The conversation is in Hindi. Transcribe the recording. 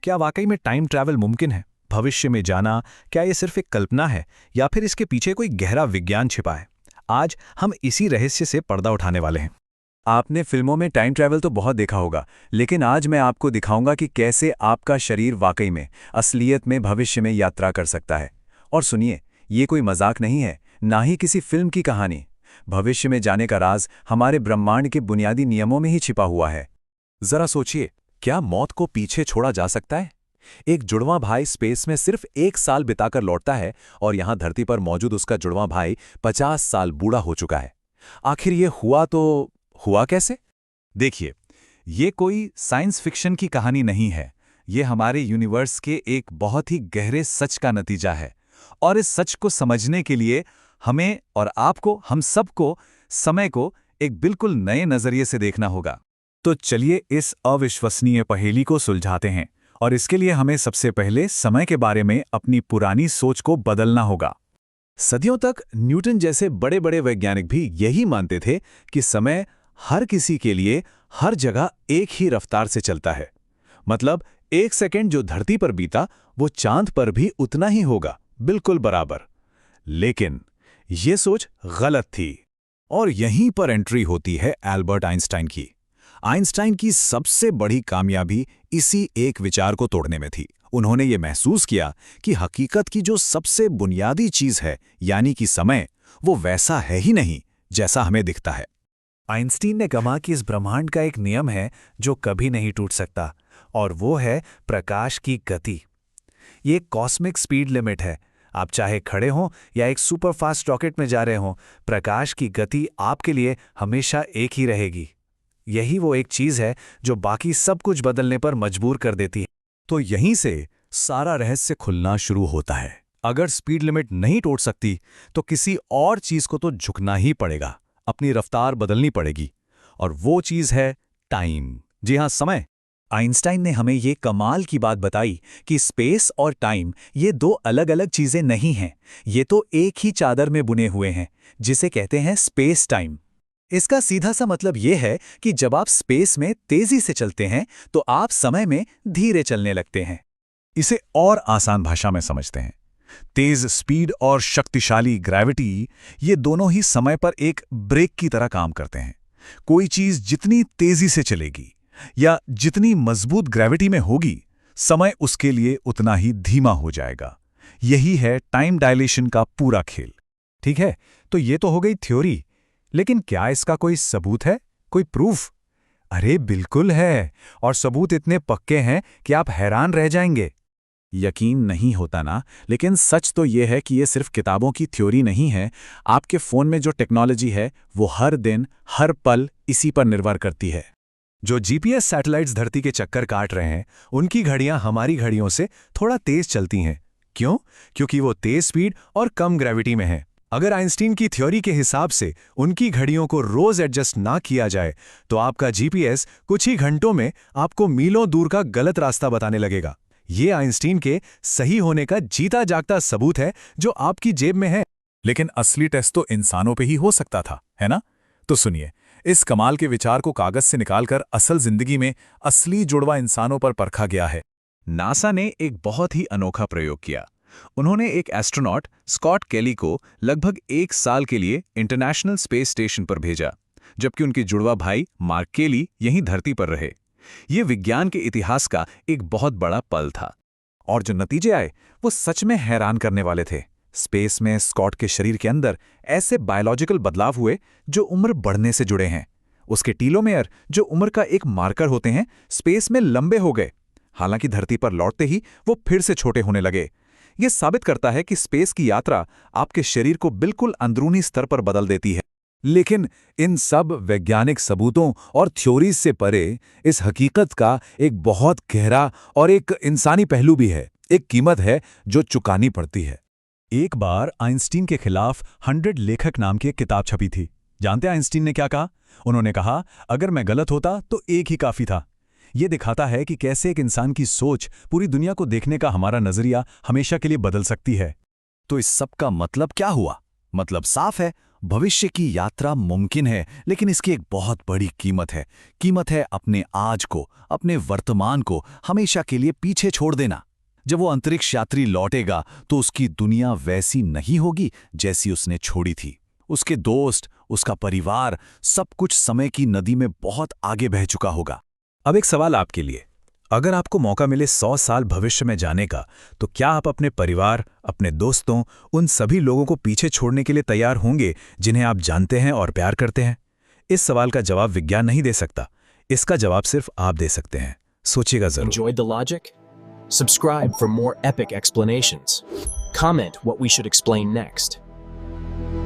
क्या वाकई में टाइम ट्रैवल मुमकिन है? भविष्य में जाना, क्या ये सिर्फ एक कल्पना है या फिर इसके पीछे कोई गहरा विज्ञान छिपा है? आज हम इसी रहस्य से पर्दा उठाने वाले हैं। आपने फिल्मों में टाइम ट्रैवल तो बहुत देखा होगा, लेकिन आज मैं आपको दिखाऊंगा कि कैसे आपका शरीर वाकई में असलियत में भविष्य में यात्रा कर सकता है। और सुनिए, ये कोई मजाक नहीं है, ना ही किसी फिल्म की कहानी। भविष्य में जाने का राज हमारे ब्रह्मांड के बुनियादी नियमों में ही छिपा हुआ है। जरा सोचिए, क्या मौत को पीछे छोड़ा जा सकता है? एक जुड़वां भाई स्पेस में सिर्फ 1 साल बिताकर लौटता है और यहां धरती पर मौजूद उसका जुड़वां भाई 50 साल बूढ़ा हो चुका है। आखिर ये हुआ कैसे? देखिए, ये कोई साइंस फिक्शन की कहानी नहीं है। ये हमारे यूनिवर्स के एक बहुत ही गहरे सच का नतीजा है। और इस सच को समझने के लिए हमें और आपको, हम सबको समय को एक बिल्कुल नए नजरिए से देखना होगा। तो चलिए इस अविश्वसनीय पहेली को सुलझाते हैं। और इसके लिए हमें सबसे पहले समय के बारे में अपनी पुरानी सोच को बदलना होगा। सदियों तक न्यूटन जैसे बड़े बड़े वैज्ञानिक भी यही मानते थे कि समय हर किसी के लिए हर जगह एक ही रफ्तार से चलता है। मतलब 1 सेकंड जो धरती पर बीता वो चांद पर भी उतना ही होगा, बिल्कुल बराबर। लेकिन ये सोच गलत थी। और यहीं पर एंट्री होती है एल्बर्ट आइंस्टाइन की। आइंस्टाइन की सबसे बड़ी कामयाबी इसी एक विचार को तोड़ने में थी। उन्होंने ये महसूस किया कि हकीकत की जो सबसे बुनियादी चीज है, यानी कि समय, वो वैसा है ही नहीं जैसा हमें दिखता है। आइंस्टीन ने कहा कि इस ब्रह्मांड का एक नियम है जो कभी नहीं टूट सकता, और वो है प्रकाश की गति। ये कॉस्मिक स्पीड लिमिट है। आप चाहे खड़े हों या एक सुपरफास्ट रॉकेट में जा रहे हों, प्रकाश की गति आपके लिए हमेशा एक ही रहेगी। यही वो एक चीज है जो बाकी सब कुछ बदलने पर मजबूर कर देती है। तो यहीं से सारा रहस्य खुलना शुरू होता है। अगर स्पीड लिमिट नहीं टूट सकती तो किसी और चीज को तो झुकना ही पड़ेगा, अपनी रफ्तार बदलनी पड़ेगी। और वो चीज है टाइम। जी हां, समय। आइंस्टाइन ने हमें ये कमाल की बात बताई कि स्पेस और टाइम ये दो अलग अलग चीजें नहीं हैं। ये तो एक ही चादर में बुने हुए हैं, जिसे कहते हैं स्पेस टाइम। इसका सीधा सा मतलब ये है कि जब आप स्पेस में तेजी से चलते हैं तो आप समय में धीरे चलने लगते हैं। इसे और आसान भाषा में समझते हैं। तेज स्पीड और शक्तिशाली ग्रेविटी, ये दोनों ही समय पर एक ब्रेक की तरह काम करते हैं। कोई चीज जितनी तेजी से चलेगी या जितनी मजबूत ग्रेविटी में होगी, समय उसके लिए उतना ही धीमा हो जाएगा। यही है टाइम डायलेशन का पूरा खेल। ठीक है, तो ये तो हो गई थ्योरी, लेकिन क्या इसका कोई सबूत है, कोई प्रूफ? अरे बिल्कुल है, और सबूत इतने पक्के हैं कि आप हैरान रह जाएंगे। यकीन नहीं होता ना, लेकिन सच तो यह है कि ये सिर्फ किताबों की थ्योरी नहीं है। आपके फोन में जो टेक्नोलॉजी है वो हर दिन हर पल इसी पर निर्भर करती है। जो जीपीएस सैटेलाइट्स धरती के चक्कर काट रहे हैं, उनकी घड़ियां हमारी घड़ियों से थोड़ा तेज चलती हैं। क्यों? क्योंकि वो तेज स्पीड और कम ग्रेविटी में है। अगर आइंस्टीन की थ्योरी के हिसाब से उनकी घड़ियों को रोज एडजस्ट ना किया जाए तो आपका जीपीएस कुछ ही घंटों में आपको मीलों दूर का गलत रास्ता बताने लगेगा। ये आइंस्टीन के सही होने का जीता जागता सबूत है जो आपकी जेब में है। लेकिन असली टेस्ट तो इंसानों पे ही हो सकता था, है ना? तो सुनिए, इस कमाल के विचार को कागज से निकालकर असल जिंदगी में असली जुड़वा इंसानों पर परखा गया है। नासा ने एक बहुत ही अनोखा प्रयोग किया। उन्होंने एक एस्ट्रोनॉट स्कॉट केली को लगभग 1 साल के लिए इंटरनेशनल स्पेस स्टेशन पर भेजा, जबकि उनके जुड़वा भाई मार्क केली यहीं धरती पर रहे। ये विज्ञान के इतिहास का एक बहुत बड़ा पल था। और जो नतीजे आए वो सच में हैरान करने वाले थे। स्पेस में स्कॉट के शरीर के अंदर ऐसे बायोलॉजिकल बदलाव हुए जो उम्र बढ़ने से जुड़े हैं। उसके टीलोमेयर, जो उम्र का एक मार्कर होते हैं, स्पेस में लंबे हो गए। हालांकि धरती पर लौटते ही वो फिर से छोटे होने लगे। यह साबित करता है कि स्पेस की यात्रा आपके शरीर को बिल्कुल अंदरूनी स्तर पर बदल देती है। लेकिन इन सब वैज्ञानिक सबूतों और थ्योरीज से परे इस हकीकत का एक बहुत गहरा और एक इंसानी पहलू भी है। एक कीमत है जो चुकानी पड़ती है। एक बार आइंस्टीन के खिलाफ 100 लेखक नाम की एक किताब छपी थी। जानते हैं आइंस्टीन ने क्या कहा? उन्होंने कहा, अगर मैं गलत होता तो एक ही काफी था। ये दिखाता है कि कैसे एक इंसान की सोच पूरी दुनिया को देखने का हमारा नजरिया हमेशा के लिए बदल सकती है। तो इस सब का मतलब क्या हुआ? मतलब साफ है, भविष्य की यात्रा मुमकिन है, लेकिन इसकी एक बहुत बड़ी कीमत है। कीमत है अपने आज को, अपने वर्तमान को हमेशा के लिए पीछे छोड़ देना। जब वो अंतरिक्ष यात्री लौटेगा तो उसकी दुनिया वैसी नहीं होगी जैसी उसने छोड़ी थी। उसके दोस्त, उसका परिवार, सब कुछ समय की नदी में बहुत आगे बह चुका होगा। अब एक सवाल आपके लिए, अगर आपको मौका मिले 100 साल भविष्य में जाने का, तो क्या आप अपने परिवार, अपने दोस्तों, उन सभी लोगों को पीछे छोड़ने के लिए तैयार होंगे जिन्हें आप जानते हैं और प्यार करते हैं? इस सवाल का जवाब विज्ञान नहीं दे सकता, इसका जवाब सिर्फ आप दे सकते हैं। सोचिएगा जरूर। Enjoyed the logic? Subscribe for more epic explanations. Comment what we should explain next.